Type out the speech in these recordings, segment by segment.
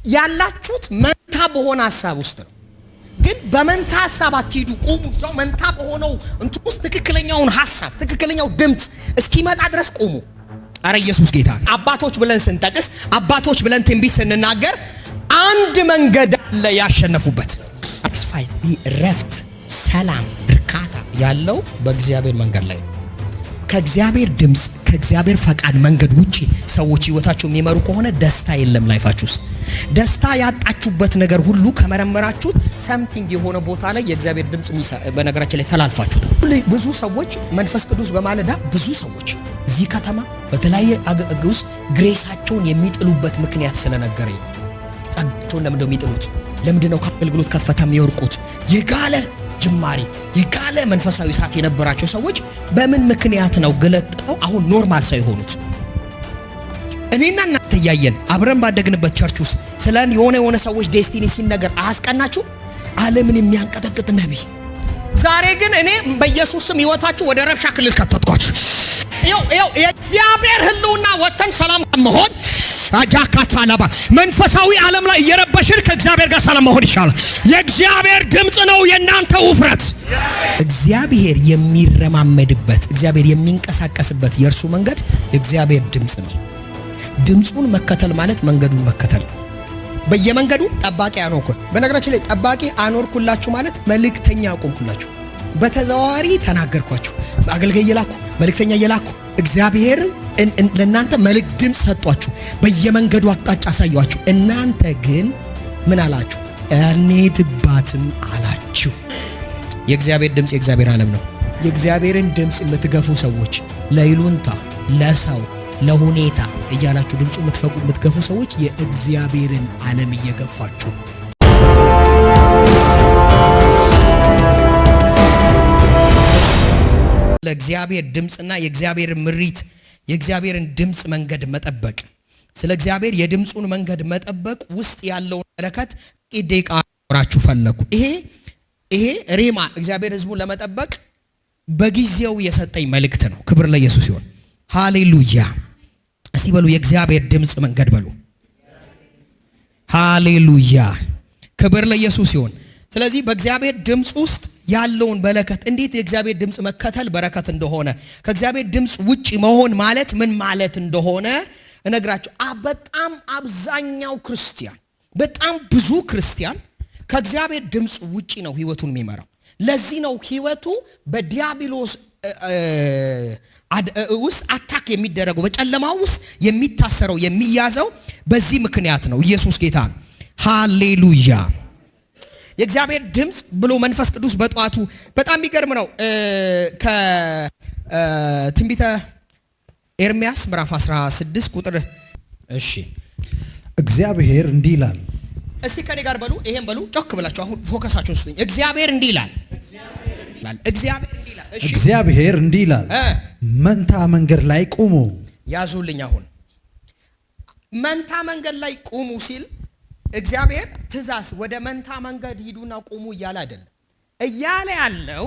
ያላችሁት መንታ በሆነ ሐሳብ ውስጥ ነው። ግን በመንታ ሐሳብ አትሂዱ፣ ቁሙ። እዛው መንታ በሆነው እንት ውስጥ ትክክለኛውን ሐሳብ ትክክለኛው ድምጽ እስኪመጣ ድረስ ቁሙ። አረ ኢየሱስ ጌታ። አባቶች ብለን ስንጠቅስ፣ አባቶች ብለን ትንቢት ስንናገር አንድ መንገድ አለ ያሸነፉበት። አክስፋይ ረፍት፣ ሰላም፣ እርካታ ያለው በእግዚአብሔር መንገድ ላይ ነው። ከእግዚአብሔር ድምጽ ከእግዚአብሔር ፈቃድ መንገድ ውጪ ሰዎች ህይወታቸው የሚመሩ ከሆነ ደስታ የለም ላይፋችሁ ውስጥ። ደስታ ያጣችሁበት ነገር ሁሉ ከመረመራችሁት ሰምቲንግ የሆነ ቦታ ላይ የእግዚአብሔር ድምጽ በነገራችን ላይ ተላልፋችሁት። ብዙ ሰዎች መንፈስ ቅዱስ በማለዳ ብዙ ሰዎች እዚህ ከተማ በተለያየ አገግስ ግሬሳቸውን የሚጥሉበት ምክንያት ስለነገረኝ ነው። ጸጋቸውን ለምንድነው የሚጥሉት? ለምንድነው ከአገልግሎት ከፈታ የሚወርቁት? የጋለ ጅማሬ የጋለ መንፈሳዊ ሰዓት የነበራቸው ሰዎች በምን ምክንያት ነው ገለጠው አሁን ኖርማል ሰው የሆኑት? እኔና እናንተ ያየን አብረን ባደግንበት ቸርች ውስጥ ስለን የሆነ ሰዎች ዴስቲኒ ሲነገር አስቀናችሁ ዓለምን የሚያንቀጠቅጥ ነብይ። ዛሬ ግን እኔ በኢየሱስ ስም ህይወታችሁ ወደ ረብሻ ክልል ከተትኳችሁ። ይኸው የእግዚአብሔር ህልውና ወተን ሰላም መሆን አጃካታ ለባ መንፈሳዊ ዓለም ላይ እየረበሽን ከእግዚአብሔር ጋር ሰላም መሆን ይሻላል። የእግዚአብሔር ድምጽ ነው የናንተ ውፍረት። እግዚአብሔር የሚረማመድበት እግዚአብሔር የሚንቀሳቀስበት የእርሱ መንገድ የእግዚአብሔር ድምጽ ነው። ድምጹን መከተል ማለት መንገዱን መከተል ነው። በየመንገዱ ጠባቂ አኖርኩ። በነገራችን ላይ ጠባቂ አኖርኩላችሁ ማለት መልእክተኛ አቆምኩላችሁ። በተዘዋዋሪ ተናገርኳችሁ። አገልጋይ የላኩ መልእክተኛ የላኩ እግዚአብሔር ለእናንተ መልእክት ድምጽ ሰጧችሁ። በየመንገዱ አቅጣጫ አሳያችሁ። እናንተ ግን ምን አላችሁ? እንሂድባትም አላችሁ። የእግዚአብሔር ድምጽ የእግዚአብሔር ዓለም ነው። የእግዚአብሔርን ድምጽ የምትገፉ ሰዎች ለይሉንታ ለሰው ለሁኔታ እያላችሁ ድምጹ የምትገፉ ሰዎች የእግዚአብሔርን ዓለም እየገፋችሁ። ለእግዚአብሔር ድምጽና የእግዚአብሔር ምሪት የእግዚአብሔርን ድምጽ መንገድ መጠበቅ፣ ስለ እግዚአብሔር የድምጹን መንገድ መጠበቅ ውስጥ ያለውን በረከት ደቂቃ አወራችሁ ፈለኩ። ይሄ ሬማ እግዚአብሔር ሕዝቡን ለመጠበቅ በጊዜው የሰጠኝ መልእክት ነው። ክብር ለኢየሱስ ይሁን። ሃሌሉያ። እስቲ በሉ የእግዚአብሔር ድምጽ መንገድ በሉ። ሃሌሉያ። ክብር ለኢየሱስ ይሁን። ስለዚህ በእግዚአብሔር ድምጽ ውስጥ ያለውን በረከት እንዴት የእግዚአብሔር ድምጽ መከተል በረከት እንደሆነ ከእግዚአብሔር ድምጽ ውጪ መሆን ማለት ምን ማለት እንደሆነ እነግራችሁ። በጣም አብዛኛው ክርስቲያን በጣም ብዙ ክርስቲያን ከእግዚአብሔር ድምጽ ውጪ ነው ህይወቱን የሚመራው። ለዚህ ነው ህይወቱ በዲያብሎስ ውስጥ አታክ የሚደረገው፣ በጨለማው ውስጥ የሚታሰረው የሚያዘው በዚህ ምክንያት ነው። ኢየሱስ ጌታ ነው። ሃሌሉያ። የእግዚአብሔር ድምጽ ብሎ መንፈስ ቅዱስ በጧቱ በጣም የሚገርም ነው። ከትንቢተ ኤርምያስ ምዕራፍ 16 ቁጥር እግዚአብሔር እንዲህ ይላል። እስቲ ከኔ ጋር በሉ፣ ይሄን በሉ ጮክ ብላችሁ አሁን ፎከሳችሁን ስጡኝ። እግዚአብሔር እንዲህ ይላል። እግዚአብሔር እንዲህ ይላል፣ መንታ መንገድ ላይ ቁሙ። ያዙልኝ። አሁን መንታ መንገድ ላይ ቁሙ ሲል እግዚአብሔር ትእዛዝ ወደ መንታ መንገድ ሂዱና ቁሙ እያለ አይደለም። እያለ ያለው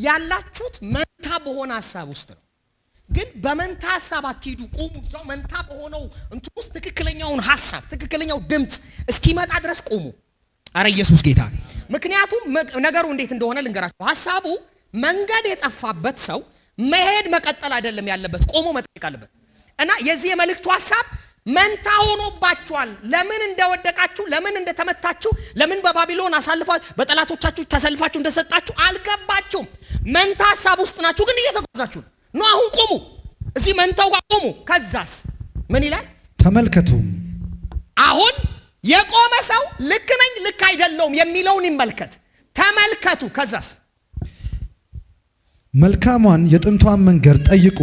ያላችሁት መንታ በሆነ ሐሳብ ውስጥ ነው። ግን በመንታ ሐሳብ አትሂዱ፣ ቁሙ። እዛው መንታ በሆነው እንት ውስጥ ትክክለኛውን ሐሳብ ትክክለኛው ድምጽ እስኪመጣ ድረስ ቁሙ። አረ ኢየሱስ ጌታ። ምክንያቱም ነገሩ እንዴት እንደሆነ ልንገራችሁ። ሐሳቡ መንገድ የጠፋበት ሰው መሄድ መቀጠል አይደለም ያለበት፣ ቆሞ መጠየቅ አለበት። እና የዚህ የመልእክቱ ሐሳብ መንታ ሆኖባችኋል። ለምን እንደወደቃችሁ፣ ለምን እንደተመታችሁ፣ ለምን በባቢሎን አሳልፋችሁ በጠላቶቻችሁ ተሰልፋችሁ እንደሰጣችሁ አልገባችሁም። መንታ ሐሳብ ውስጥ ናችሁ፣ ግን እየተጓዛችሁ ነው። አሁን ቁሙ፣ እዚህ መንታው ጋር ቁሙ። ከዛስ ምን ይላል? ተመልከቱ። አሁን የቆመ ሰው ልክ ነኝ ልክ አይደለውም የሚለውን ይመልከት። ተመልከቱ። ከዛስ መልካሟን የጥንቷን መንገድ ጠይቁ።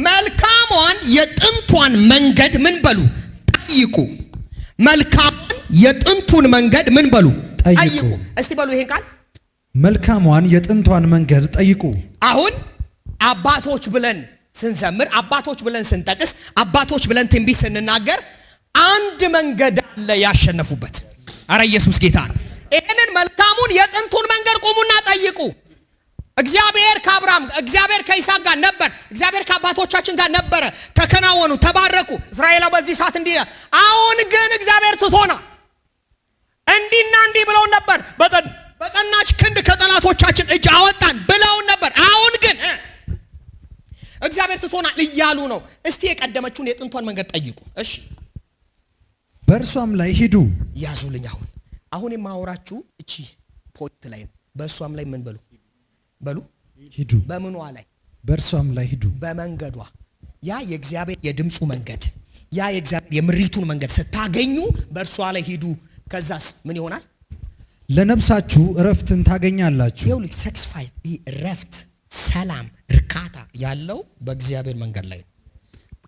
መልካሟን የጥንቷን መንገድ ምን በሉ? ጠይቁ። መልካሟን የጥንቱን መንገድ ምን በሉ? ጠይቁ። እስቲ በሉ ይሄን ቃል፣ መልካሟን የጥንቷን መንገድ ጠይቁ። አሁን አባቶች ብለን ስንዘምር፣ አባቶች ብለን ስንጠቅስ፣ አባቶች ብለን ትንቢት ስንናገር አንድ መንገድ አለ ያሸነፉበት። አረ ኢየሱስ ጌታ ነው። ይሄንን መልካሙን የጥንቱን መንገድ ቁሙና ጠይቁ። እግዚአብሔር ከአብርሃም እግዚአብሔር ከይስሐቅ ጋር ነበር። እግዚአብሔር ከአባቶቻችን ጋር ነበረ። ተከናወኑ፣ ተባረኩ። እስራኤል በዚህ ሰዓት እንዲህ። አሁን ግን እግዚአብሔር ትቶናል። እንዲና እንዲህ ብለው ነበር። በጸናች ክንድ ከጠላቶቻችን እጅ አወጣን ብለው ነበር። አሁን ግን እግዚአብሔር ትቶናል እያሉ ነው። እስቲ የቀደመችውን የጥንቷን መንገድ ጠይቁ። እሺ በእርሷም ላይ ሂዱ ያዙልኝ። አሁን የማወራችሁ እቺ ፖይንት ላይ ነው። በእሷም ላይ ምን በሉ ሂዱ። በምኗ ላይ? በእርሷም ላይ ሂዱ። በመንገዷ። ያ የእግዚአብሔር የድምፁ መንገድ፣ ያ የእግዚአብሔር የምሪቱን መንገድ ስታገኙ በእርሷ ላይ ሂዱ። ከዛስ ምን ይሆናል? ለነፍሳችሁ እረፍትን ታገኛላችሁ። ይኸውልህ ሰክስፋይ እረፍት፣ ሰላም፣ እርካታ ያለው በእግዚአብሔር መንገድ ላይ ነው።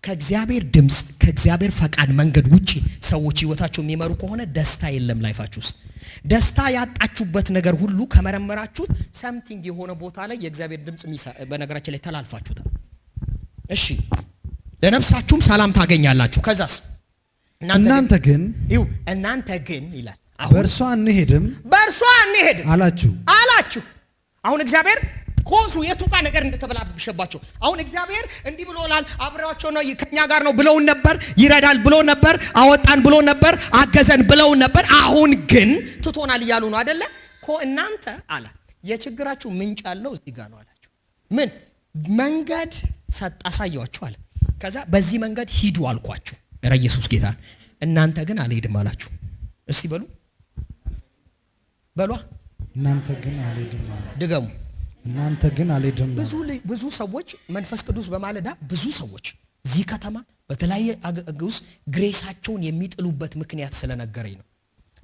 ከእግዚአብሔር ድምፅ ከእግዚአብሔር ፈቃድ መንገድ ውጪ ሰዎች ህይወታቸው የሚመሩ ከሆነ ደስታ የለም ላይፋችሁ ውስጥ። ደስታ ያጣችሁበት ነገር ሁሉ ከመረመራችሁት ሰምቲንግ የሆነ ቦታ ላይ የእግዚአብሔር ድምፅ በነገራችን ላይ ተላልፋችሁታል። እሺ ለነፍሳችሁም ሰላም ታገኛላችሁ። ከዛስ እናንተ ግን ይላል በእርሷ እንሄድም አላችሁ። አሁን እግዚአብሔር ኮዙ የቱ ጋር ነገር እንደተበላሸባቸው አሁን እግዚአብሔር እንዲህ ብሎላል፣ አብረዋቸው ነው ከኛ ጋር ነው ብለውን ነበር፣ ይረዳል ብሎ ነበር፣ አወጣን ብሎ ነበር፣ አገዘን ብለው ነበር። አሁን ግን ትቶናል እያሉ ነው አይደለ? እናንተ አለ የችግራችሁ ምንጭ ያለው እዚህ ጋር ነው አላችሁ። ምን መንገድ አሳየዋችሁ አለ። ከዛ በዚህ መንገድ ሂዱ አልኳችሁ። ኧረ ኢየሱስ ጌታ። እናንተ ግን አልሄድም አላችሁ። እስቲ በሏ እናንተ ግን አልሄድም አላችሁ። ድገሙ። እናንተ ግን አልሄድም። ብዙ ሰዎች መንፈስ ቅዱስ በማለዳ ብዙ ሰዎች እዚህ ከተማ በተለያየ አገውስ ግሬሳቸውን የሚጥሉበት ምክንያት ስለነገረኝ ነው።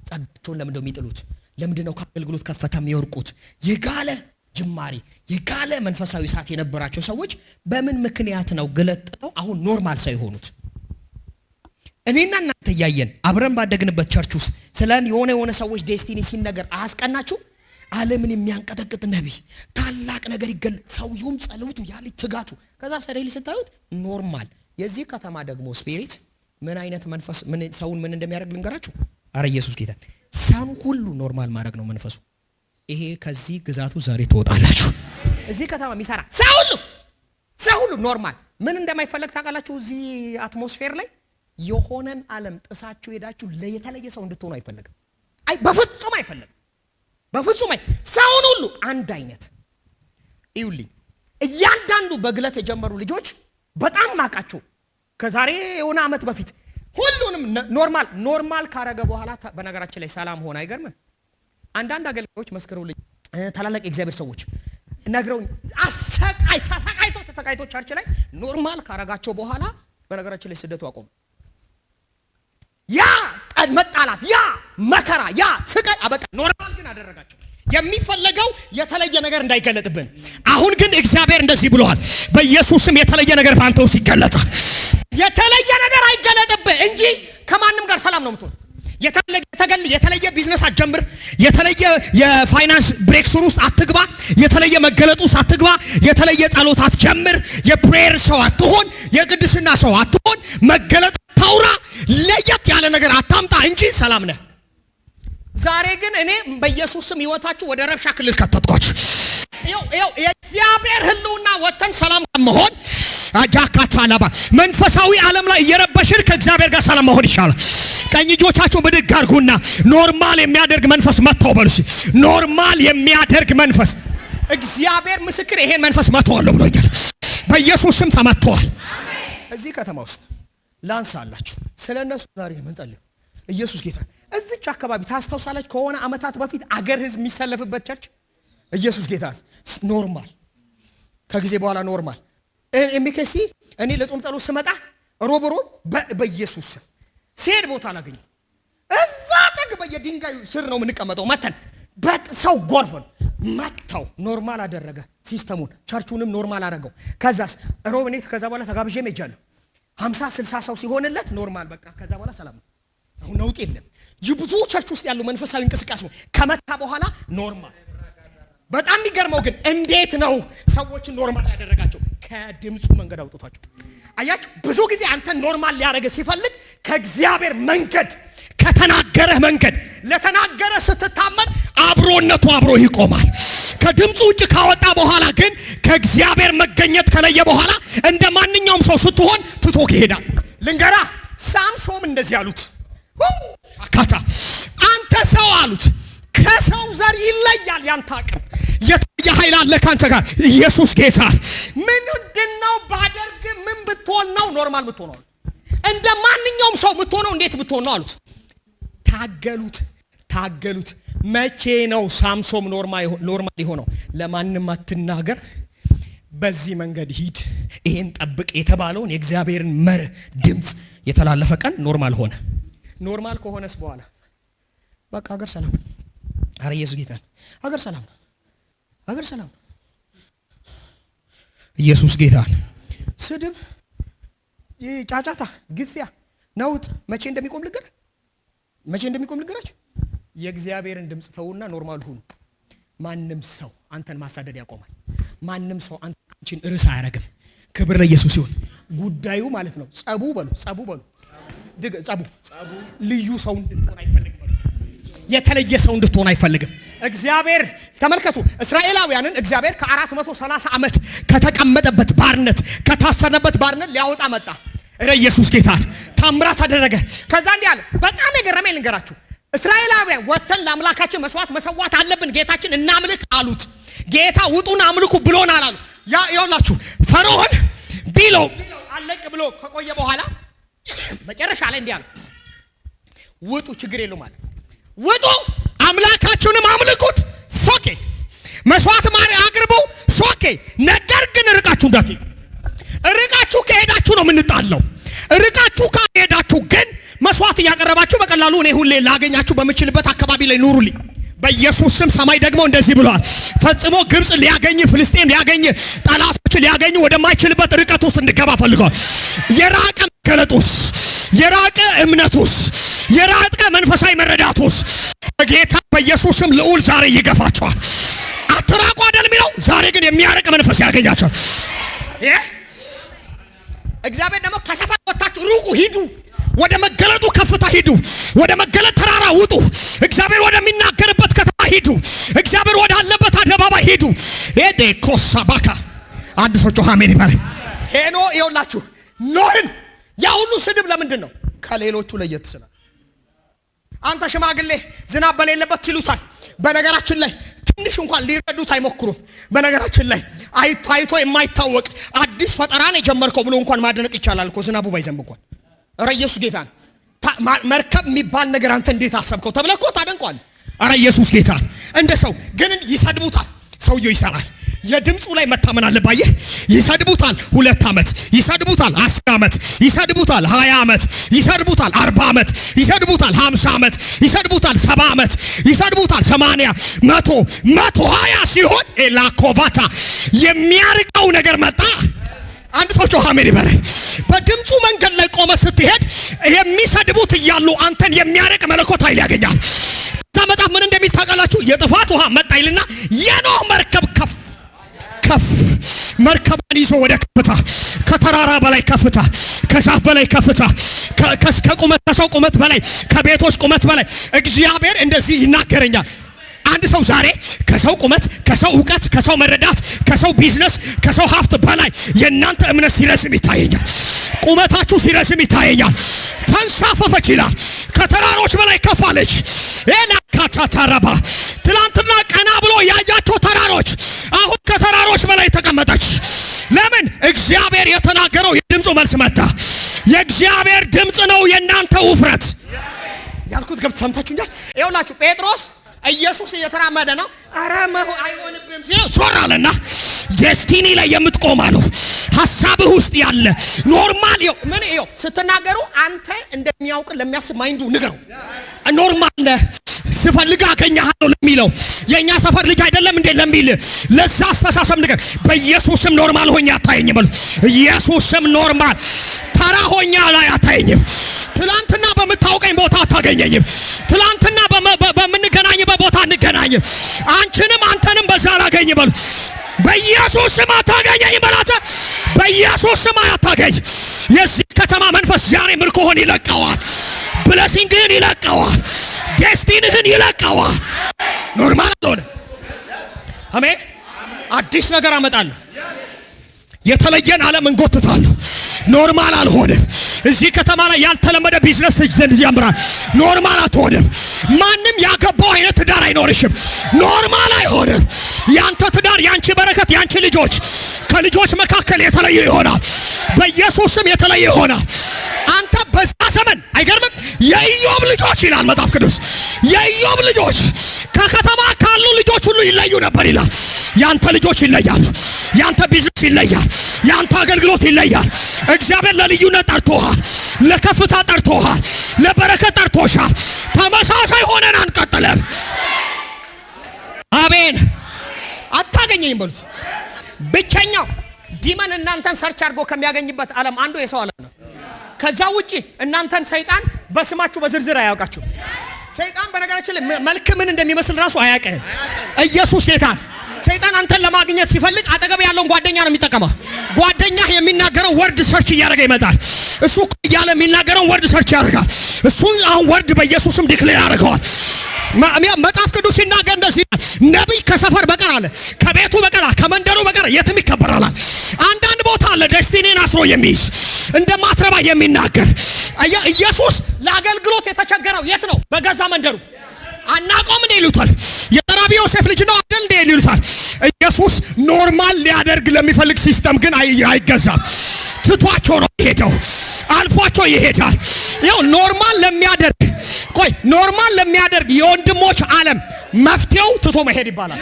ጸጋቸውን ለምንድነው የሚጥሉት? ለምንድነው ከአገልግሎት ከፈታ የሚወርቁት? የጋለ ጅማሬ የጋለ መንፈሳዊ ሰዓት የነበራቸው ሰዎች በምን ምክንያት ነው ገለጥተው አሁን ኖርማል ሳይሆኑት? እኔና እናንተ እያየን አብረን ባደግንበት ቸርች ውስጥ ስለን የሆነ ሰዎች ዴስቲኒ ሲነገር አያስቀናችሁ? ዓለምን የሚያንቀጠቅጥ ነቢይ ታላቅ ነገር ይገለጥ፣ ሰውየውም ጸሎቱ ያለ ትጋቱ፣ ከዛ ሰሬሊ ስታዩት ኖርማል። የዚህ ከተማ ደግሞ ስፒሪት ምን አይነት መንፈስ ሰውን ምን እንደሚያደርግ ልንገራችሁ። አረ ኢየሱስ ጌታ። ሰውን ሁሉ ኖርማል ማድረግ ነው መንፈሱ። ይሄ ከዚህ ግዛቱ ዛሬ ትወጣላችሁ። እዚህ ከተማ የሚሰራ ሰው ሁሉ ኖርማል ምን እንደማይፈለግ ታውቃላችሁ? እዚህ አትሞስፌር ላይ የሆነን ዓለም ጥሳችሁ ሄዳችሁ ለየተለየ ሰው እንድትሆኑ አይፈልግም። በፍጹም አይፈልግም። ሰውን ሁሉ አንድ አይነት ይውልኝ። እያንዳንዱ በግለት የጀመሩ ልጆች በጣም ማቃቸው ከዛሬ የሆነ ዓመት በፊት ሁሉንም ኖርማል ካረገ በኋላ በነገራችን ላይ ሰላም ሆነ። አይገርምም? አንዳንድ አገልጋዮች መስክረውልኝ፣ ታላላቅ የእግዚአብሔር ሰዎች ነግረውኝ፣ ተሰቃይቶ ቸርች ላይ ኖርማል ካረጋቸው በኋላ በነገራችን ላይ ስደቱ አቆመ። ያ መጣላት፣ ያ መከራ፣ ያ ስቃይ አበቃ። ኖርማል ግን አደረጋቸው። የሚፈለገው የተለየ ነገር እንዳይገለጥብን። አሁን ግን እግዚአብሔር እንደዚህ ብሏል፣ በኢየሱስም የተለየ ነገር ባንተ ውስጥ ይገለጣል። የተለየ ነገር አይገለጥብህ እንጂ ከማንም ጋር ሰላም ነው የምትሆን። የተለየ ቢዝነስ አትጀምር። የተለየ የፋይናንስ ብሬክስሩ ውስጥ አትግባ። የተለየ መገለጡ ውስጥ አትግባ። የተለየ ጸሎት አትጀምር። የፕሬየር ሰው አትሆን። የቅድስና ሰው አትሆን። መገለጥ ታውራ። ለየት ያለ ነገር አታምጣ እንጂ ሰላም ነህ። ዛሬ ግን እኔ በኢየሱስ ስም ህይወታችሁ ወደ ረብሻ ክልል ከተትኳችሁ። የእግዚአብሔር ህልውና ወተን ሰላም መሆን አጃካታላባ መንፈሳዊ ዓለም ላይ እየረበሽን ከእግዚአብሔር ጋር ሰላም መሆን ይሻላል። ቀኝ እጆቻችሁን ብድግ አድርጉና ኖርማል የሚያደርግ መንፈስ መጥተው በሉ። ኖርማል የሚያደርግ መንፈስ እግዚአብሔር ምስክር፣ ይሄን መንፈስ መጥተዋለሁ ብሎኛል። በኢየሱስ ስም ተመጥተዋል። እዚህ ከተማ ውስጥ ላንሳላችሁ ስለነሱ ዛሬ መንጸልይ። ኢየሱስ ጌታ። እዚች አካባቢ ታስታውሳላችሁ ከሆነ ዓመታት በፊት አገር ህዝብ የሚሰለፍበት ቸርች ኢየሱስ ጌታ ኖርማል፣ ከጊዜ በኋላ ኖርማል ኤምኬሲ። እኔ ለጾም ጸሎት ስመጣ ሮብ በኢየሱስ ስም ሲሄድ ቦታ አላገኘም። እዛ ጠግ በየድንጋዩ ስር ነው የምንቀመጠው። መተን ሰው ጎርፎን መጥተው ኖርማል አደረገ ሲስተሙን፣ ቸርቹንም ኖርማል አደረገው። ከዛስ ሮብ እኔ ከዛ በኋላ ተጋብዤ ሄጃለሁ። 50-60 ሰው ሲሆንለት ኖርማል በቃ ከዛ በኋላ ሰላም ነው። አሁን ነውጥ የለም። የብዙ ቸርች ውስጥ ያሉ መንፈሳዊ እንቅስቃሴ ከመታ በኋላ ኖርማል። በጣም የሚገርመው ግን እንዴት ነው ሰዎችን ኖርማል ያደረጋቸው? ከድምፁ መንገድ አውጥቷቸው። አያችሁ፣ ብዙ ጊዜ አንተን ኖርማል ሊያደርግ ሲፈልግ ከእግዚአብሔር መንገድ ከተናገረህ መንገድ ለተናገረ ስትታመን አብሮነቱ አብሮ ይቆማል። ከድምፁ ውጭ ካወጣ በኋላ ግን ከእግዚአብሔር መገኘት ከለየ በኋላ እንደ ማንኛውም ሰው ስትሆን ትቶክ ይሄዳል። ልንገራ ሳምሶን እንደዚህ ያሉት አሉት። ከሰው ዘር ይለያል ያንተ አቅም። የተለየ ኃይል አለ ካንተ ጋር። ኢየሱስ ጌታ። ምንድነው ባደርግ ምን ብትሆን ነው ኖርማል ብትሆን ነው? እንደ ማንኛውም ሰው ብትሆነው እንዴት ብትሆን ነው አሉት። ታገሉት። መቼ ነው ሳምሶን ኖርማል የሆነው? ለማንም አትናገር፣ በዚህ መንገድ ሂድ፣ ይሄን ጠብቅ የተባለውን የእግዚአብሔርን መርህ ድምጽ የተላለፈ ቀን ኖርማል ሆነ። ኖርማል ከሆነስ በኋላ በቃ ሀገር ሰላም። አረ ኢየሱስ ጌታ። ሀገር ሰላም። ኢየሱስ ጌታ። ስድብ፣ ጫጫታ፣ ግፊያ፣ ነውጥ መቼ እንደሚቆም ልንገራችሁ። የእግዚአብሔርን ድምጽ ተውና ኖርማል ሁኑ። ማንም ሰው አንተን ማሳደድ ያቆማል። ማንም ሰው አንቺን ርዕስ አያረግም። ክብር ለኢየሱስ ይሁን። ጉዳዩ ማለት ነው ጸቡ ልዩ ሰው እንድትሆን አይፈልግም። የተለየ ሰው እንድትሆን አይፈልግም። እግዚአብሔር ተመልከቱ፣ እስራኤላውያንን እግዚአብሔር ከ430 ዓመት ከተቀመጠበት ባርነት ከታሰረበት ባርነት ሊያወጣ መጣ። ኢየሱስ ጌታ። ታምራት አደረገ። ከዛ እንዲህ አለ። በጣም የገረመኝ ልንገራችሁ። እስራኤላውያን ወተን ለአምላካችን መስዋዕት መሰዋት አለብን፣ ጌታችን እናምልክ አሉት። ጌታ ውጡና አምልኩ ብሎናል አሉ። ይኸውላችሁ ፈርዖን ቢሎ አለቅ ብሎ ከቆየ በኋላ መጨረሻ ላይ እንዲህ አሉ። ውጡ፣ ችግር የለውም ማለት ውጡ፣ አምላካችሁንም አምልኩት፣ ሶኬ መስዋዕት አቅርቡ፣ ሶኬ። ነገር ግን ርቃችሁ እንዳትሄዱ። ርቃችሁ ከሄዳችሁ ነው የምንጣለው። ርቃችሁ ከሄዳችሁ ግን መስዋዕት እያቀረባችሁ በቀላሉ እኔ ሁሌ ላገኛችሁ በምችልበት አካባቢ ላይ ኑሩልኝ። በኢየሱስ ስም ሰማይ ደግሞ እንደዚህ ብሏል። ፈጽሞ ግብጽ ሊያገኝ፣ ፍልስጤም ሊያገኝ፣ ጠላቶች ሊያገኝ ወደማይችልበት ርቀት ውስጥ እንድገባ ፈልጓል። የራቀ መገለጡስ፣ የራቀ እምነቱስ፣ የራቀ መንፈሳዊ መረዳቱስ በጌታ በኢየሱስ ስም ልዑል ዛሬ ይገፋቸዋል። አትራቁ አይደል የሚለው? ዛሬ ግን የሚያረቅ መንፈስ ያገኛቸዋል። እግዚአብሔር ደግሞ ከሰፈር ወጣችሁ ሩቁ ሂዱ፣ ወደ መገለጡ ከፍታ ሂዱ፣ ወደ መገለጥ ተራራ ውጡ፣ እግዚአብሔር ወደሚናገርበት ከተማ ሂዱ፣ እግዚአብሔር ወዳለበት አደባባይ ሂዱ። ሄደ ኮሳባካ አንድ ሰው ጮህ አሜን ይባል። ሄኖ ይኸውላችሁ ኖህን ያ ሁሉ ስድብ ለምንድን ነው? ከሌሎቹ ለየት ስለ አንተ ሽማግሌ ዝናብ በሌለበት ይሉታል። በነገራችን ላይ ትንሽ እንኳን ሊረዱት አይሞክሩም። በነገራችን ላይ አይቶ የማይታወቅ አዲስ ፈጠራን የጀመርከው ብሎ እንኳን ማድነቅ ይቻላል እኮ ዝናቡ ባይዘንብ እንኳን። ኧረ ኢየሱስ ጌታ። መርከብ የሚባል ነገር አንተ እንዴት አሰብከው ተብለህ እኮ ታደንቋል። ኧረ ኢየሱስ ጌታ። እንደ ሰው ግን ይሰድቡታል። ሰውየው ይሰራል። የድምፁ ላይ መታመን አለባየ። ይሰድቡታል 2 ዓመት፣ ይሰድቡታል 10 ዓመት፣ ይሰድቡታል 20 ዓመት፣ ይሰድቡታል 40 ዓመት፣ ይሰድቡታል 50 ዓመት፣ ይሰድቡታል 70 ዓመት፣ ይሰድቡታል 80 120 ሲሆን ኤላኮቫታ የሚያርቀው ነገር መጣ። አንድ ሰው ጮህ አሜን ይበል። በድምፁ መንገድ ላይ ቆመ ስትሄድ የሚሰድቡት እያሉ አንተን የሚያርቅ መለኮት ኃይል ያገኛል። መጽሐፍ ምን እንደሚል ታውቃላችሁ? የጥፋት ውሃ መጣ ይልና የኖህ መርከብ ከፍ መርከቧን ይዞ ወደ ከፍታ፣ ከተራራ በላይ ከፍታ፣ ከዛፍ በላይ ከፍታ፣ ከሰው ቁመት በላይ፣ ከቤቶች ቁመት በላይ እግዚአብሔር እንደዚህ ይናገረኛል። አንድ ሰው ዛሬ ከሰው ቁመት፣ ከሰው እውቀት፣ ከሰው መረዳት፣ ከሰው ቢዝነስ፣ ከሰው ሀብት በላይ የእናንተ እምነት ሲረስም ይታየኛል። ቁመታችሁ ሲረስም ይታየኛል። ተንሳፈፈች ይላል። ከተራሮች በላይ ከፋለች። ኤላካታታራባ ትላንትና ቀና ብሎ ያያቸው ተራሮች አሁን ከተራሮች በላይ ተቀመጠች። ለምን? እግዚአብሔር የተናገረው የድምፁ መልስ መጣ። የእግዚአብሔር ድምፅ ነው የእናንተ ውፍረት ያልኩት። ገብት ሰምታችሁኛል? ይኸውላችሁ ጴጥሮስ ኢየሱስ እየተራመደ ነው። አረ አይሆንብም ሲል ዞር አለና ዴስቲኒ ላይ የምትቆም አለው። ሐሳብህ ውስጥ ያለ ኖርማል ምን ስትናገሩ አንተ እንደሚያውቅ ለሚያስብ ማይንዱ ንገረው። ኖርማል ነህ ስፈልግ አገኛለሁ ለሚለው የኛ ሰፈር ልጅ አይደለም እንዴ ለሚል ለዛ አስተሳሰብ ንገር። በኢየሱስም ኖርማል ሆኛ አታየኝም በሉ። ኢየሱስም ኖርማል ተራ ሆኛ ላይ አታየኝም። ትላንትና በምታውቀኝ ቦታ አታገኘኝም። ትላንትና በምንገናኝበት ቦታ አንገናኝም። አንቺንም አንተንም በዛ አላገኝ በሉ። በኢየሱስም አታገኘኝ በላተ። በኢየሱስም አታገኝ። የዚህ ከተማ መንፈስ ዛሬ ምርኮህን ይለቀዋል። ብለሲንግህን ይለቀዋል። ዴስቲኒህን ይለቀዋል። ኖርማል አልሆነ። አሜን። አዲስ ነገር አመጣለሁ። የተለየን ዓለም እንጎትታለሁ። ኖርማል አልሆነም። እዚህ ከተማ ላይ ያልተለመደ ቢዝነስ ይጀምራል። ኖርማል አትሆንም። ማንም ያገባው አይነት ትዳር አይኖርሽም። ኖርማል አይሆንም። ያንተ ትዳር፣ ያንቺ በረከት፣ ያንቺ ልጆች ከልጆች መካከል የተለየ ይሆናል። በኢየሱስም የተለየ ይሆናል። አንተ በዛ ዘመን አይገርምም? የኢዮብ ልጆች ይላል መጽሐፍ ቅዱስ፣ የኢዮብ ልጆች ከከተማ ካሉ ልጆች ሁሉ ይለዩ ነበር ይላል። ያንተ ልጆች ይለያሉ። ያንተ ቢዝነስ ይለያል። ያንተ አገልግሎት ይለያል። እግዚአብሔር ለልዩነት ጠርቶሃል። ለከፍታ ጠርቶሃል። ለበረከት ጠርቶሻል። ተመሳሳይ ሆነን አንቀጥለም። አሜን። አታገኘኝም በሉት። ብቸኛው ዲመን እናንተን ሰርች አድርጎ ከሚያገኝበት ዓለም አንዱ የሰው ዓለም ነው። ከዛ ውጪ እናንተን ሰይጣን በስማችሁ በዝርዝር አያውቃችሁ። ሰይጣን በነገራችን ላይ መልክ ምን እንደሚመስል ራሱ አያውቅም። ኢየሱስ ጌታ። ሰይጣን አንተን ለማግኘት ሲፈልግ አጠገብ ያለውን ጓደኛ ነው የሚጠቀመው። ጓደኛህ የሚናገረው ወርድ ሰርች እያደረገ ይመጣል። እሱ እያለ የሚናገረው ወርድ ሰርች ያደርጋል። እሱ አሁን ወርድ በኢየሱስም ዲክሌር ያደርገዋል። መጽሐፍ ቅዱስ ሲናገር እንደዚህ ነቢይ ከሰፈር በቀር አለ፣ ከቤቱ በቀር፣ ከመንደሩ በቀር የትም ይከበራል። አንዳንድ ቦታ አለ ደስቲኒን አስሮ የሚይዝ እንደማትረባ የሚናገር። ኢየሱስ ለአገልግሎት የተቸገረው የት ነው? በገዛ መንደሩ። አናቆም እንደ ይሉታል። የጠራቢ ዮሴፍ ልጅ ነው አይደል እንደ ይሉታል። ኢየሱስ ኖርማል ሊያደርግ ለሚፈልግ ሲስተም ግን አይገዛም። ትቷቸው ነው ይሄደው፣ አልፏቸው ይሄዳል። ያው ኖርማል ለሚያደርግ የወንድሞች ዓለም መፍትሄው ትቶ መሄድ ይባላል።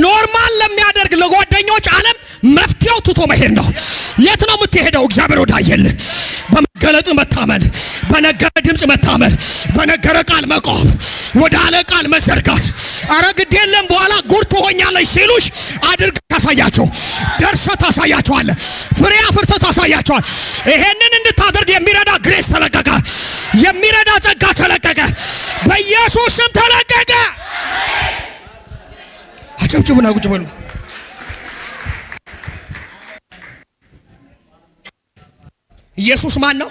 ኖርማል ለሚያደርግ ለጓደኞች ዓለም መፍትሄው ትቶ መሄድ ነው። የት ነው የምትሄደው? እግዚአብሔር ወዳየልህ በመገለጥ መታመን፣ በነገረ ድምጽ መታመን፣ በነገረ ቃል መቆም፣ ወደ አለ ቃል መዘርጋት። አረ ግድ የለም በኋላ ጉድ ትሆኛለሽ ሲሉሽ አድርግ ታሳያቸው፣ ደርሰ ታሳያቸዋለ፣ ፍሬ አፍርተ ታሳያቸዋል። ይሄንን እንድታደርግ የሚረዳ ግሬስ ተለቀቀ፣ የሚረዳ ጸጋ ተለቀቀ፣ በኢየሱስ ስም ተለቀቀ። አጨብጭቡና ቁጭ በሉ። ኢየሱስ ማን ነው?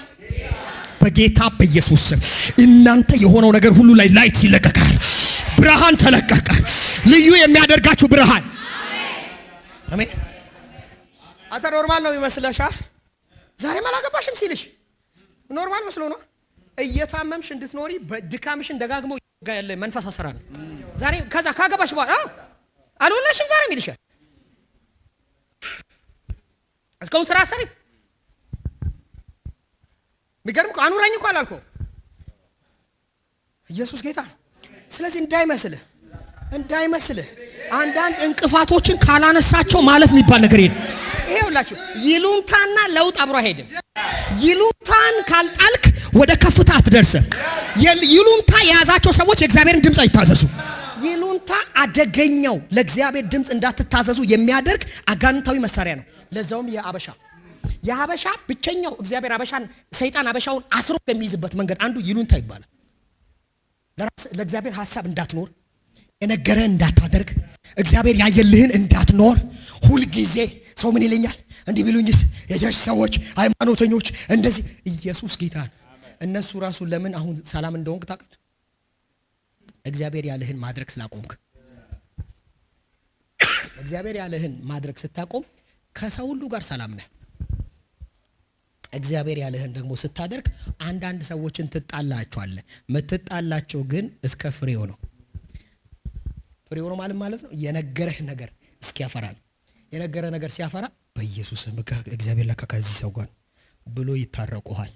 በጌታ በኢየሱስ ስም እናንተ የሆነው ነገር ሁሉ ላይ ላይት ይለቀቃል። ብርሃን ተለቀቀ። ልዩ የሚያደርጋችሁ ብርሃን። አሜን። አንተ ኖርማል ነው የሚመስልሽ? ዛሬም አላገባሽም ሲልሽ ኖርማል መስሎ ነው። እየታመምሽ እንድትኖሪ በድካምሽን ደጋግሞ ያለ መንፈስ አሰራ ነው። ዛሬ ከዛ ካገባሽ በኋላ አልወለድሽም ዛሬ የሚልሻል። እስካሁን ስራ ሰሪ የሚገርም እኮ አኑራኝ እኮ አላልከው። ኢየሱስ ጌታ ነው። ስለዚህ እንዳይመስልህ አንዳንድ እንቅፋቶችን ካላነሳቸው ማለፍ የሚባል ነገር የለም። ይሄውላችሁ ይሉንታና ለውጥ አብሮ አይሄድም። ይሉንታን ካልጣልክ ወደ ከፍታ አትደርስም። ይሉንታ የያዛቸው ሰዎች የእግዚአብሔርን ድምፅ አይታዘዙ። ይሉንታ አደገኛው ለእግዚአብሔር ድምፅ እንዳትታዘዙ የሚያደርግ አጋንንታዊ መሳሪያ ነው። ለዛውም የሀበሻ ብቸኛው እግዚአብሔር ሰይጣን ሀበሻውን አስሮ የሚይዝበት መንገድ አንዱ ይሉንታ ይባላል። ለእግዚአብሔር ሐሳብ እንዳትኖር፣ የነገረህን እንዳታደርግ፣ እግዚአብሔር ያየልህን እንዳትኖር፣ ሁልጊዜ ሰው ምን ይለኛል እንዲህ ቢሉኝስ፣ የቸርች ሰዎች ሃይማኖተኞች እንደዚህ። ኢየሱስ ጌታን እነሱ ራሱ ለምን አሁን ሰላም እንደሆንክ ታውቃለህ? እግዚአብሔር ያለህን ማድረግ ስላቆምክ። እግዚአብሔር ያለህን ማድረግ ስታቆም ከሰው ሁሉ ጋር ሰላም ነህ። እግዚአብሔር ያለህን ደግሞ ስታደርግ አንዳንድ ሰዎችን ትጣላቸዋለህ። ምትጣላቸው ግን እስከ ፍሬው ነው። ፍሬው ነው ማለት ነው የነገረህ ነገር እስኪያፈራ ነው። የነገረህ ነገር ሲያፈራ በኢየሱስ ስም እግዚአብሔር ለካ ከዚህ ሰው ጋር ብሎ ይታረቁሃል።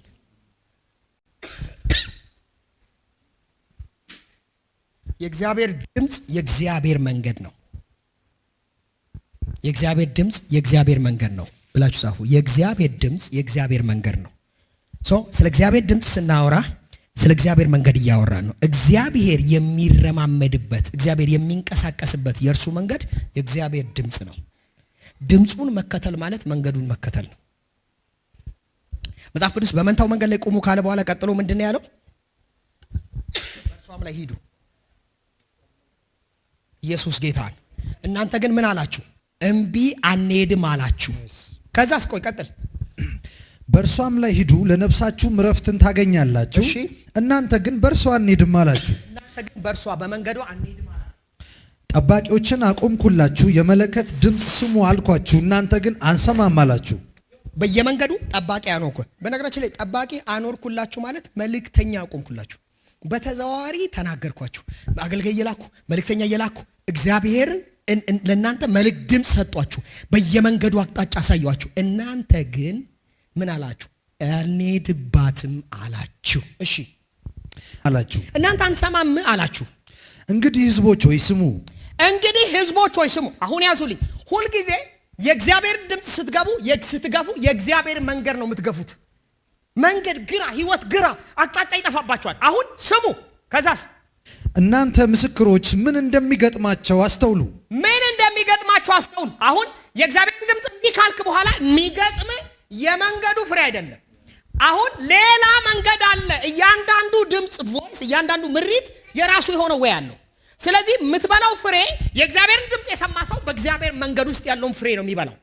የእግዚአብሔር ድምፅ የእግዚአብሔር መንገድ ነው። የእግዚአብሔር ድምፅ የእግዚአብሔር መንገድ ነው ብላችሁ ጻፉ። የእግዚአብሔር ድምፅ የእግዚአብሔር መንገድ ነው። ስለ እግዚአብሔር ድምፅ ስናወራ ስለ እግዚአብሔር መንገድ እያወራን ነው። እግዚአብሔር የሚረማመድበት፣ እግዚአብሔር የሚንቀሳቀስበት የእርሱ መንገድ የእግዚአብሔር ድምፅ ነው። ድምፁን መከተል ማለት መንገዱን መከተል ነው። መጽሐፍ ቅዱስ በመንታው መንገድ ላይ ቁሙ ካለ በኋላ ቀጥሎ ምንድን ነው ያለው? በእርሷም ላይ ሂዱ። ኢየሱስ ጌታን። እናንተ ግን ምን አላችሁ? እምቢ አንሄድም አላችሁ። ከዛስ ቆይ ቀጥል። በእርሷም ላይ ሂዱ ለነፍሳችሁም ዕረፍትን ታገኛላችሁ። እናንተ ግን በእርሷ አንሄድም አላችሁ። እናንተ ግን በእርሷ በመንገዷ አንሄድም አላችሁ። ጠባቂዎችን አቆምኩላችሁ፣ የመለከት ድምፅ ስሙ አልኳችሁ፣ እናንተ ግን አንሰማም አላችሁ። በየመንገዱ ጠባቂ አኖርኩ። በነገራችን ላይ ጠባቂ አኖርኩላችሁ ማለት መልእክተኛ አቆምኩላችሁ። በተዘዋዋሪ ተናገርኳችሁ። አገልጋይ እየላኩ መልእክተኛ እየላኩ እግዚአብሔርን ለእናንተ መልእክት ድምፅ ሰጧችሁ። በየመንገዱ አቅጣጫ አሳየኋችሁ። እናንተ ግን ምን አላችሁ? አልሄድባትም አላችሁ። እሺ አላችሁ። እናንተ አንሰማም አላችሁ። እንግዲህ ህዝቦች ሆይ ስሙ። እንግዲህ ህዝቦች ሆይ ስሙ። አሁን ያዙልኝ። ሁልጊዜ የእግዚአብሔር ድምፅ ስትገፉ የእግዚአብሔር መንገድ ነው የምትገፉት። መንገድ ግራ፣ ህይወት ግራ፣ አቅጣጫ ይጠፋባቸዋል። አሁን ስሙ። ከዛስ እናንተ ምስክሮች ምን እንደሚገጥማቸው አስተውሉ። ምን እንደሚገጥማቸው አስተውሉ። አሁን የእግዚአብሔር ድምፅ እንዲህ ካልክ በኋላ የሚገጥም የመንገዱ ፍሬ አይደለም። አሁን ሌላ መንገድ አለ። እያንዳንዱ ድምፅ ቮይስ፣ እያንዳንዱ ምሪት የራሱ የሆነ ወይ አለው። ስለዚህ የምትበላው ፍሬ የእግዚአብሔርን ድምፅ የሰማ ሰው በእግዚአብሔር መንገድ ውስጥ ያለውን ፍሬ ነው የሚበላው።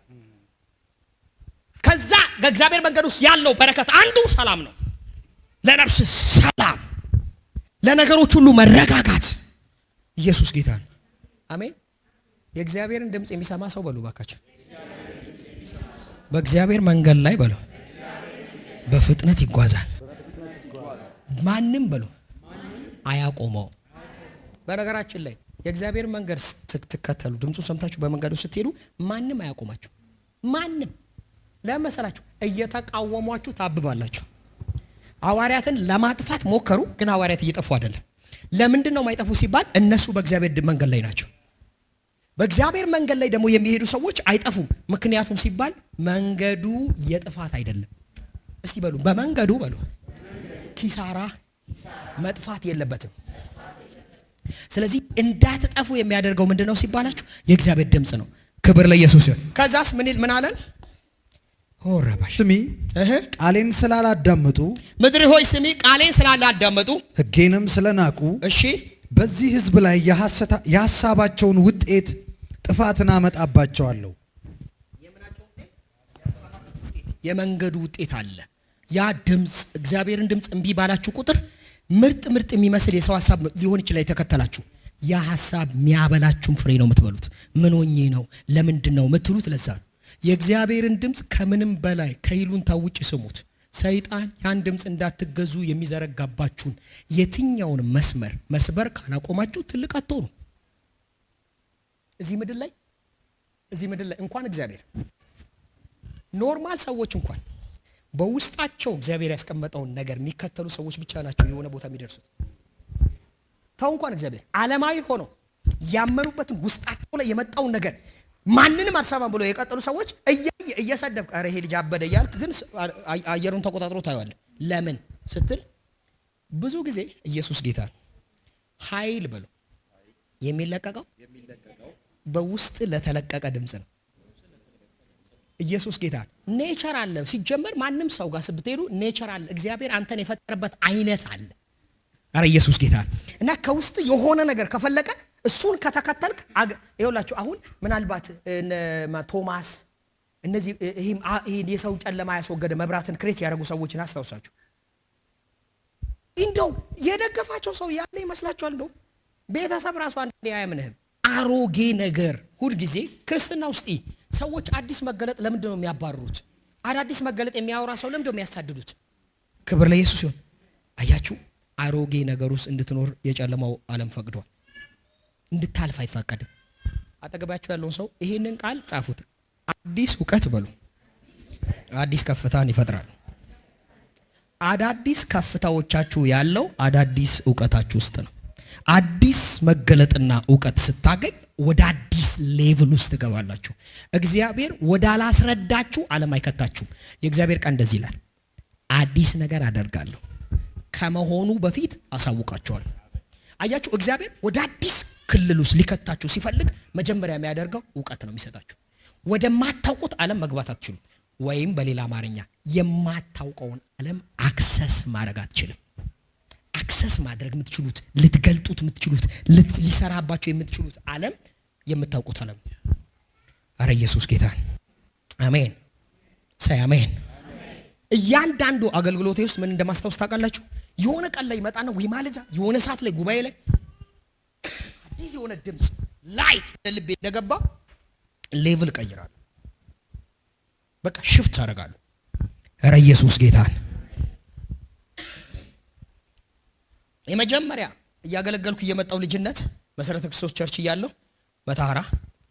ከዛ በእግዚአብሔር መንገድ ውስጥ ያለው በረከት አንዱ ሰላም ነው። ለነፍስ ሰላም፣ ለነገሮች ሁሉ መረጋጋት። ኢየሱስ ጌታ ነው። አሜን። የእግዚአብሔርን ድምፅ የሚሰማ ሰው በሉ ባካችሁ፣ በእግዚአብሔር መንገድ ላይ በሉ በፍጥነት ይጓዛል። ማንም በሉ አያቆመው። በነገራችን ላይ የእግዚአብሔር መንገድ ስትከተሉ ድምፁን ሰምታችሁ በመንገዱ ስትሄዱ ማንም አያቆማችሁ። ማንም ለመሰላችሁ እየተቃወሟችሁ ታብባላችሁ። ሐዋርያትን ለማጥፋት ሞከሩ፣ ግን ሐዋርያት እየጠፉ አይደለም። ለምንድን ነው የማይጠፉ ሲባል እነሱ በእግዚአብሔር መንገድ ላይ ናቸው። በእግዚአብሔር መንገድ ላይ ደግሞ የሚሄዱ ሰዎች አይጠፉም። ምክንያቱም ሲባል መንገዱ የጥፋት አይደለም። እስቲ በሉ በመንገዱ በሉ ኪሳራ መጥፋት የለበትም። ስለዚህ እንዳትጠፉ የሚያደርገው ምንድነው ሲባላችሁ የእግዚአብሔር ድምፅ ነው። ክብር ለኢየሱስ ይሁን። ከዛስ ምን አለን? ሆረባሽ ስሚ ቃሌን ስላላዳመጡ፣ ምድር ሆይ ስሚ ቃሌን ስላላዳመጡ፣ ሕጌንም ስለናቁ፣ እሺ በዚህ ሕዝብ ላይ የሐሳባቸውን ውጤት ጥፋትን አመጣባቸዋለሁ። የመንገዱ ውጤት አለ። ያ ድምፅ እግዚአብሔርን ድምፅ እምቢ ባላችሁ ቁጥር ምርጥ የሚመስል የሰው ሐሳብ ሊሆን ይችላል የተከተላችሁ። ያ ሐሳብ የሚያበላችሁም ፍሬ ነው የምትበሉት። ምን ሆኜ ነው ለምንድን ነው የምትሉት? ለዛ ነው የእግዚአብሔርን ድምፅ ከምንም በላይ ከይሉንታ ውጭ ስሙት። ሰይጣን ያን ድምፅ እንዳትገዙ የሚዘረጋባችሁን የትኛውን መስበር ካላቆማችሁ ትልቅ አትሆኑ። እዚህ ምድር ላይ እንኳን እግዚአብሔር ኖርማል ሰዎች እንኳን በውስጣቸው እግዚአብሔር ያስቀመጠውን ነገር የሚከተሉ ሰዎች ብቻ ናቸው የሆነ ቦታ የሚደርሱት። ታው እንኳን እግዚአብሔር ዓለማዊ ሆኖ ያመኑበትን ውስጣቸው ላይ የመጣውን ነገር ማንንም አልሰማም ብሎ የቀጠሉ ሰዎች እየሰደብክ ኧረ ይሄ ልጅ አበደ እያልክ ግን አየሩን ተቆጣጥሮ ታየዋለህ። ለምን ስትል ብዙ ጊዜ ኢየሱስ ጌታ ኃይል ብሎ የሚለቀቀው በውስጥ ለተለቀቀ ድምፅ ነው። ኢየሱስ ጌታ ኔቸር አለ። ሲጀመር ማንም ሰው ጋር ስትሄዱ ኔቸር አለ። እግዚአብሔር አንተን የፈጠረበት አይነት አለ። አረ ኢየሱስ ጌታ እና ከውስጥ የሆነ ነገር ከፈለቀ እሱን ከተከተልክ ይኸውላችሁ አሁን ምናልባት ቶማስ እነዚህ ይሄን የሰው ጨለማ ያስወገደ መብራትን ክሬት ያደረጉ ሰዎችን አስታውሳችሁ። እንደው የደገፋቸው ሰው ያለ ይመስላችኋል? እንደው ቤተሰብ ራሱ አንዴ አያምንህም። አሮጌ ነገር ሁል ጊዜ ክርስትና ውስጥ ሰዎች አዲስ መገለጥ ለምንድን ነው የሚያባርሩት? አዳዲስ መገለጥ የሚያወራ ሰው ለምንድን ነው የሚያሳድዱት? ክብር ለኢየሱስ ይሁን። አያችሁ አሮጌ ነገር ውስጥ እንድትኖር የጨለማው ዓለም ፈቅዷል። እንድታልፍ አይፈቀድም። አጠገባችሁ ያለውን ሰው ይሄንን ቃል ጻፉት። አዲስ እውቀት በሉ አዲስ ከፍታን ይፈጥራል። አዳዲስ ከፍታዎቻችሁ ያለው አዳዲስ እውቀታችሁ ውስጥ ነው። አዲስ መገለጥና እውቀት ስታገኝ ወደ አዲስ ሌቭል ውስጥ ትገባላችሁ። እግዚአብሔር ወደ አላስረዳችሁ ዓለም አይከታችሁም። የእግዚአብሔር ቃል እንደዚህ ይላል፣ አዲስ ነገር አደርጋለሁ ከመሆኑ በፊት አሳውቃችኋለሁ። አያችሁ እግዚአብሔር ወደ አዲስ ክልል ውስጥ ሊከታችሁ ሲፈልግ መጀመሪያ የሚያደርገው እውቀት ነው የሚሰጣችሁ። ወደ ማታውቁት ዓለም መግባት አትችሉም። ወይም በሌላ አማርኛ የማታውቀውን ዓለም አክሰስ ማድረግ አትችልም። አክሰስ ማድረግ የምትችሉት ልትገልጡት የምትችሉት ሊሰራባቸው የምትችሉት ዓለም የምታውቁት ዓለም። አረ ኢየሱስ ጌታ አሜን። ሳይ አሜን። እያንዳንዱ አገልግሎቴ ውስጥ ምን እንደማስታውስ ታውቃላችሁ? የሆነ ቀን ላይ ይመጣና ወይ ማለዳ የሆነ ሰዓት ላይ ጉባኤ ላይ አዲስ የሆነ ድምፅ ላይት ለልቤ እንደገባ ሌቭል ቀይራለሁ። በቃ ሽፍት አደርጋለሁ። ኧረ ኢየሱስ ጌታን። የመጀመሪያ እያገለገልኩ እየመጣው ልጅነት መሰረተ ክርስቶስ ቸርች እያለሁ መታራ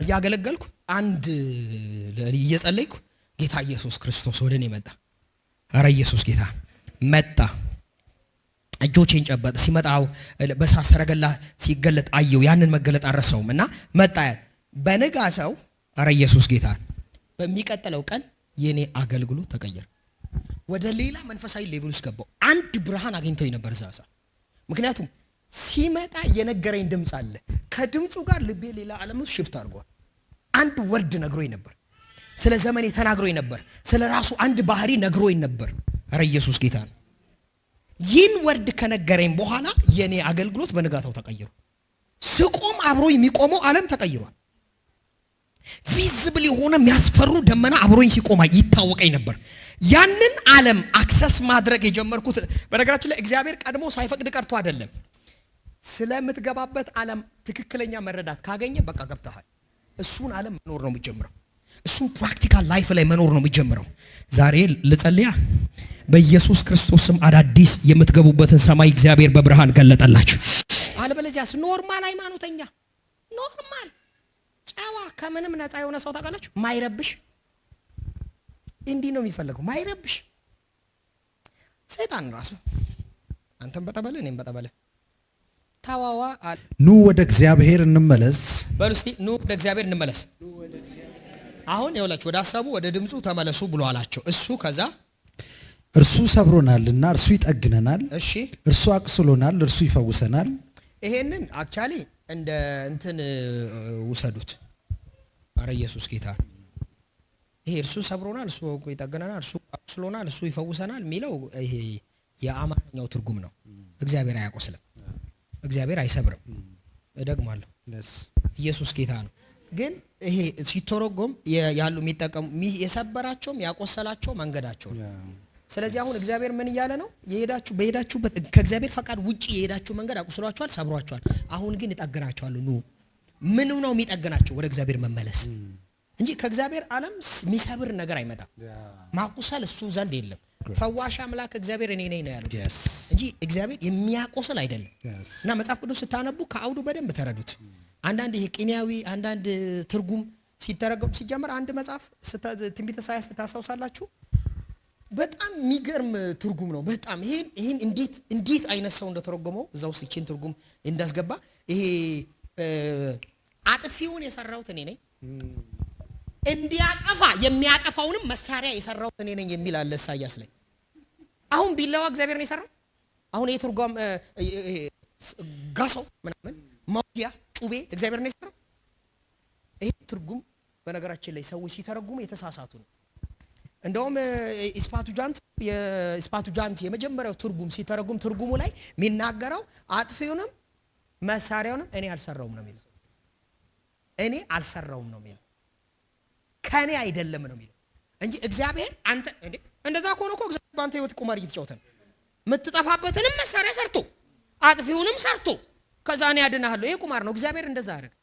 እያገለገልኩ አንድ እየጸለይኩ ጌታ ኢየሱስ ክርስቶስ ወደኔ መጣ። ኧረ ኢየሱስ ጌታን መጣ። እጆቼን ጨበጠ። ሲመጣው በእሳት ሰረገላ ሲገለጥ አየው። ያንን መገለጥ አረሰውም እና መጣ። በነጋታው ኧረ ኢየሱስ ጌታን በሚቀጥለው ቀን የኔ አገልግሎት ተቀየረ። ወደ ሌላ መንፈሳዊ ሌቭል ውስጥ ገባው። አንድ ብርሃን አግኝቶኝ ነበር እዛ ሰዓት። ምክንያቱም ሲመጣ የነገረኝ ድምፅ አለ። ከድምፁ ጋር ልቤ ሌላ ዓለም ውስጥ ሽፍት አድርጓል። አንድ ወርድ ነግሮኝ ነበር። ስለ ዘመኔ ተናግሮኝ ነበር። ስለ ራሱ አንድ ባህሪ ነግሮኝ ነበር። ኧረ ኢየሱስ ጌታ ነው። ይህን ወርድ ከነገረኝ በኋላ የኔ አገልግሎት በንጋታው ተቀይሯል። ስቆም አብሮ የሚቆመው ዓለም ተቀይሯል። ቪዚብል የሆነ የሚያስፈሩ ደመና አብሮኝ ሲቆም ይታወቀኝ ነበር። ያንን ዓለም አክሰስ ማድረግ የጀመርኩት በነገራችን ላይ እግዚአብሔር ቀድሞ ሳይፈቅድ ቀርቶ አይደለም። ስለምትገባበት ዓለም ትክክለኛ መረዳት ካገኘ በቃ ገብተሃል። እሱን ዓለም መኖር ነው የሚጀምረው። እሱን ፕራክቲካል ላይፍ ላይ መኖር ነው የሚጀምረው። ዛሬ ልጸልያ በኢየሱስ ክርስቶስ ስም አዳዲስ የምትገቡበትን ሰማይ እግዚአብሔር በብርሃን ገለጠላችሁ። አለበለዚያስ ኖርማል ሃይማኖተኛ ኖርማል ጨዋ ከምንም ነፃ የሆነ ሰው ታውቃላችሁ፣ ማይረብሽ እንዲህ ነው የሚፈልገው፣ ማይረብሽ ሰይጣን ራሱ አንተም በጠበለ እኔም በጠበለ ታዋዋ። ኑ ወደ እግዚአብሔር እንመለስ በሉ እስቲ ኑ ወደ እግዚአብሔር እንመለስ። አሁን ይኸውላችሁ ወደ ሐሳቡ ወደ ድምፁ ተመለሱ ብሎ አላቸው። እሱ ከዛ እርሱ ሰብሮናልና እርሱ ይጠግነናል፣ እሺ እርሱ አቅስሎናል፣ እርሱ ይፈውሰናል። ይሄንን አክቹአሊ እንደ እንትን ውሰዱት። አረ ኢየሱስ ጌታ። ይሄ እርሱ ሰብሮናል፣ እርሱ ይጠግነናል፣ እርሱ አቅስሎናል፣ እርሱ ይፈውሰናል የሚለው ይሄ የአማርኛው ትርጉም ነው። እግዚአብሔር አያቆስልም፣ እግዚአብሔር አይሰብርም። እደግማለሁ፣ ኢየሱስ ጌታ ነው። ግን ይሄ ሲተረጎም ያሉ የሚጠቀሙ የሰበራቸውም ያቆሰላቸው መንገዳቸው ነው። ስለዚህ አሁን እግዚአብሔር ምን እያለ ነው? በሄዳችሁበት ከእግዚአብሔር ፈቃድ ውጪ የሄዳችሁ መንገድ አቁስሏችኋል፣ ሰብሯችኋል። አሁን ግን እጠግናችኋለሁ። ኑ ምን ነው የሚጠግናቸው? ወደ እግዚአብሔር መመለስ እንጂ ከእግዚአብሔር ዓለም የሚሰብር ነገር አይመጣም። ማቁሰል እሱ ዘንድ የለም። ፈዋሽ አምላክ እግዚአብሔር እኔ ነኝ ነው ያለው እንጂ እግዚአብሔር የሚያቆስል አይደለም። እና መጽሐፍ ቅዱስ ስታነቡ ከአውዱ በደንብ ተረዱት። አንዳንድ ይሄ ቅኔያዊ አንዳንድ ትርጉም ሲተረጎም ሲጀምር አንድ መጽሐፍ ትንቢተ ኢሳይያስ ታስታውሳላችሁ? በጣም የሚገርም ትርጉም ነው። በጣም ይሄን እንዴት አይነት ሰው እንደተረጎመው እዛው ሲችን ትርጉም እንዳስገባ ይሄ አጥፊውን የሰራሁት እኔ ነኝ፣ እንዲያጠፋ የሚያጠፋውንም መሳሪያ የሰራሁት እኔ ነኝ የሚል አለ ኢሳይያስ ላይ። አሁን ቢላዋ እግዚአብሔር ነው የሰራው። አሁን ይሄ ትርጓም ጋሳው ምናምን ማውጊያ ጩቤ እግዚአብሔር ነው የሰራው። ይሄ ትርጉም በነገራችን ላይ ሰዎች ሲተረጉሙ የተሳሳቱ ነው። እንደውም የስፓቱጃንት የመጀመሪያው ትርጉም ሲተረጉም ትርጉሙ ላይ የሚናገረው አጥፊውንም መሳሪያውንም እኔ አልሰራውም ነው የሚለው። እኔ አልሰራውም ነው የሚለው፣ ከኔ አይደለም ነው የሚለው እንጂ እግዚአብሔር አንተ እንዴ እንደዛ ከሆነ እኮ እግዚአብሔር ባንተ ህይወት ቁማር እየተጫወተ ነው። የምትጠፋበትንም መሳሪያ ሰርቶ አጥፊውንም ሰርቶ ከዛ እኔ ያድናለሁ። ይሄ ቁማር ነው። እግዚአብሔር እንደዛ ያደርግ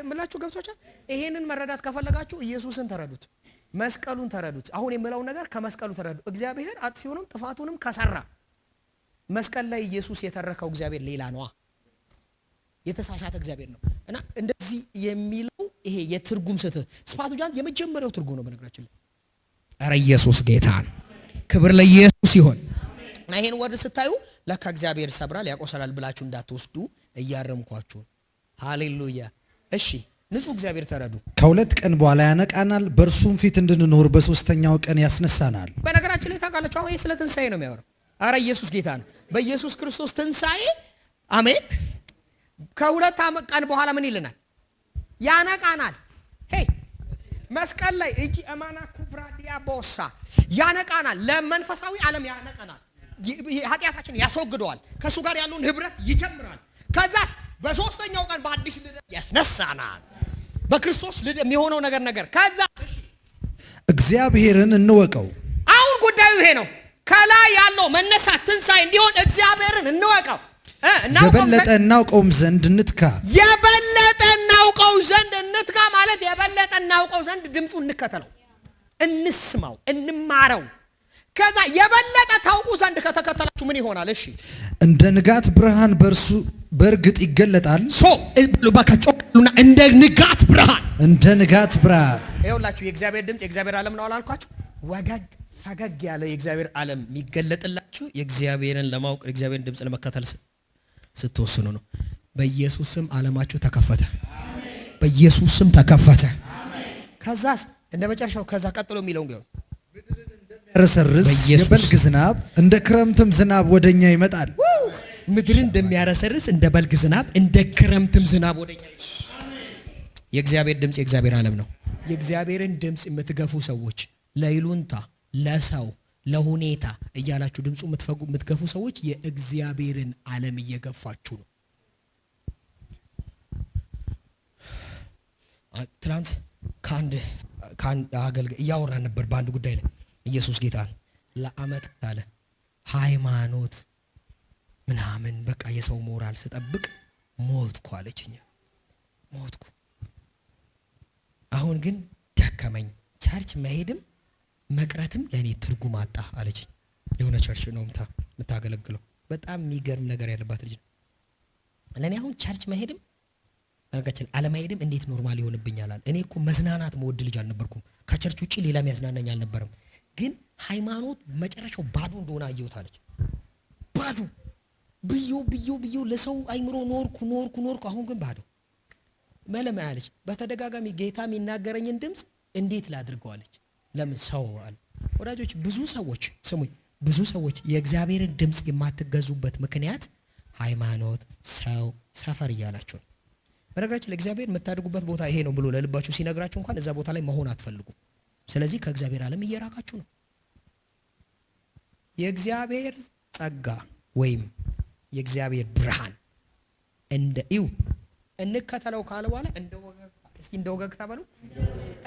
ምላችሁ ገብቶቻል። ይሄንን መረዳት ከፈለጋችሁ ኢየሱስን ተረዱት፣ መስቀሉን ተረዱት። አሁን የምለው ነገር ከመስቀሉ ተረዱ። እግዚአብሔር አጥፊውንም ጥፋቱንም ከሰራ መስቀል ላይ ኢየሱስ የተረከው እግዚአብሔር ሌላ ነዋ። የተሳሳተ እግዚአብሔር ነው። እና እንደዚህ የሚለው ይሄ የትርጉም ስህተት ስፓቱጃንት የመጀመሪያው ትርጉም ነው በነገራችን ላይ። ኧረ ኢየሱስ ጌታ ነው። ክብር ለኢየሱስ ይሁን። እና ይሄን ወርድ ስታዩ ለካ እግዚአብሔር ሰብራል ያቆሰላል ብላችሁ እንዳትወስዱ እያረምኳችሁ። ሃሌሉያ። እሺ ንጹህ እግዚአብሔር ተረዱ። ከሁለት ቀን በኋላ ያነቃናል፣ በእርሱም ፊት እንድንኖር በሶስተኛው ቀን ያስነሳናል። በነገራችን ላይ ታውቃላችሁ አሁን ስለ ትንሳኤ ነው የሚያወራው። ኧረ ኢየሱስ ጌታ ነው። በኢየሱስ ክርስቶስ ትንሳኤ አሜን። ከሁለት ቀን በኋላ ምን ይልናል? ያነቃናል። ሄይ መስቀል ላይ እጂ አማና ኩፍራዲያ ቦሳ ያነቃናል። ለመንፈሳዊ ዓለም ያነቃናል። ኃጢአታችን ያስወግደዋል። ከሱ ጋር ያለውን ህብረት ይጀምራል። ከዛስ በሶስተኛው ቀን በአዲስ ልደት ያስነሳናል። በክርስቶስ ልደት የሚሆነው ነገር ከዛ እግዚአብሔርን እንወቀው። አሁን ጉዳዩ ይሄ ነው። ከላይ ያለው መነሳት ትንሳኤ እንዲሆን እግዚአብሔርን እንወቀው። የበለጠ እናውቀውም ዘንድ እንትካ። የበለጠ እናውቀው ዘንድ እንትካ ማለት የበለጠ እናውቀው ዘንድ ድምፁን እንከተለው፣ እንስማው፣ እንማረው። ከዛ የበለጠ ታውቁ ዘንድ ከተከተላችሁ ምን ይሆናል? እሺ እንደ ንጋት ብርሃን በእርሱ በእርግጥ ይገለጣል። በከጮቅሉና እንደ ንጋት ብርሃን፣ እንደ ንጋት ብርሃን። ይኸውላችሁ የእግዚአብሔር ድምፅ የእግዚአብሔር ዓለም ነው አላልኳችሁ? ወገግ ፈገግ ያለው የእግዚአብሔር ዓለም የሚገለጥላችሁ የእግዚአብሔርን ለማወቅ የእግዚአብሔርን ድምፅ ለመከተል ስትወስኑ ነው። በኢየሱስ ስም ዓለማችሁ ተከፈተ። በኢየሱስ ስም ተከፈተ። ከዛስ እንደ መጨረሻው ከዛ ቀጥሎ የሚለው ነው ረሰርስ የበልግ ዝናብ እንደ ክረምትም ዝናብ ወደኛ ይመጣል። ምድርን እንደሚያረሰርስ እንደ በልግ ዝናብ እንደ ክረምትም ዝናብ ወደኛ ይመጣል። የእግዚአብሔር ድምፅ የእግዚአብሔር ዓለም ነው። የእግዚአብሔርን ድምፅ የምትገፉ ሰዎች ለይሉንታ ለሰው ለሁኔታ እያላችሁ ድምፁ የምትገፉ ሰዎች የእግዚአብሔርን ዓለም እየገፋችሁ ነው። ትናንት ከአንድ አገልጋይ እያወራን ነበር በአንድ ጉዳይ ላይ ኢየሱስ ጌታ ለዓመት ካለ ሃይማኖት ምናምን በቃ የሰው ሞራል ስጠብቅ ሞትኩ አለችኝ። ሞትኩ። አሁን ግን ደከመኝ። ቸርች መሄድም መቅረትም ለእኔ ትርጉም አጣ አለችኝ። የሆነ ቸርች ነው የምታገለግለው። በጣም የሚገርም ነገር ያለባት ልጅ ነው። ለእኔ አሁን ቸርች መሄድም በነገራችን አለመሄድም እንዴት ኖርማል ይሆንብኛል። እኔ እኮ መዝናናት መወድ ልጅ አልነበርኩም። ከቸርች ውጪ ሌላ የሚያዝናናኝ አልነበረም። ግን ሃይማኖት መጨረሻው ባዶ እንደሆነ አየሁት አለች። ባዶ ብዮ ለሰው አይምሮ ኖርኩ። አሁን ግን ባዶ መለመን አለች። በተደጋጋሚ ጌታ የሚናገረኝን ድምፅ እንዴት ላድርገዋለች? ለምን ሰው አለ። ወዳጆች ብዙ ሰዎች ስሙኝ፣ ብዙ ሰዎች የእግዚአብሔርን ድምፅ የማትገዙበት ምክንያት ሃይማኖት፣ ሰው፣ ሰፈር እያላችሁ ነው። በነገራችን ለእግዚአብሔር የምታድጉበት ቦታ ይሄ ነው ብሎ ለልባችሁ ሲነግራችሁ እንኳን እዛ ቦታ ላይ መሆን አትፈልጉም። ስለዚህ ከእግዚአብሔር ዓለም እየራቃችሁ ነው። የእግዚአብሔር ጸጋ ወይም የእግዚአብሔር ብርሃን እንከተለው ካለ በኋላ እንደ ወገግታ በሉ።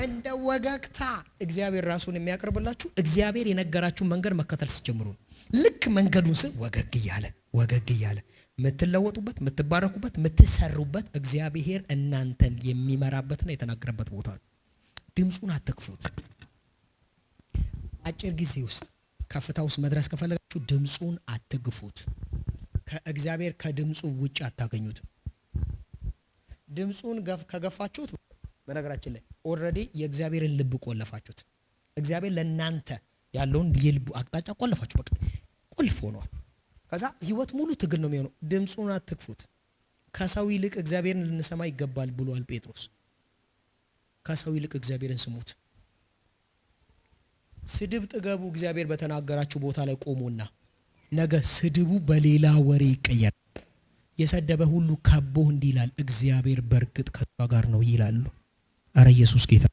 እንደ ወገግታ እግዚአብሔር ራሱን የሚያቀርብላችሁ እግዚአብሔር የነገራችሁን መንገድ መከተል ስትጀምሩ ነው። ልክ መንገዱን ወገግ እያለ የምትለወጡበት፣ የምትባረኩበት፣ የምትሰሩበት እግዚአብሔር እናንተን የሚመራበትና የተናገረበት ቦታ ነው። ድምፁን አትክፉት። አጭር ጊዜ ውስጥ ከፍታ ውስጥ መድረስ ከፈለጋችሁ ድምፁን አትግፉት። ከእግዚአብሔር ከድምፁ ውጭ አታገኙትም። ድምፁን ከገፋችሁት በነገራችን ላይ ኦልሬዲ የእግዚአብሔርን ልብ ቆለፋችሁት። እግዚአብሔር ለእናንተ ያለውን የልቡ አቅጣጫ ቆለፋችሁ። በቃ ቁልፍ ሆኗል። ከዛ ህይወት ሙሉ ትግል ነው የሚሆነው። ድምፁን አትክፉት። ከሰው ይልቅ እግዚአብሔርን ልንሰማ ይገባል ብሏል ጴጥሮስ። ከሰው ይልቅ እግዚአብሔርን ስሙት። ስድብ ጥገቡ እግዚአብሔር በተናገራችሁ ቦታ ላይ ቆሙና ነገ ስድቡ በሌላ ወሬ ይቀየራል። የሰደበ ሁሉ ከቦህ እንዲህ ይላል፣ እግዚአብሔር በእርግጥ ከእሷ ጋር ነው ይላሉ። አረ ኢየሱስ ጌታ።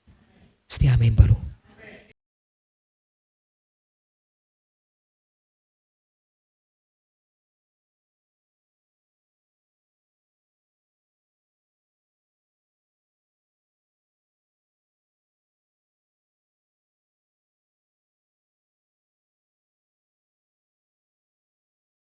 እስቲ አሜን በሉ።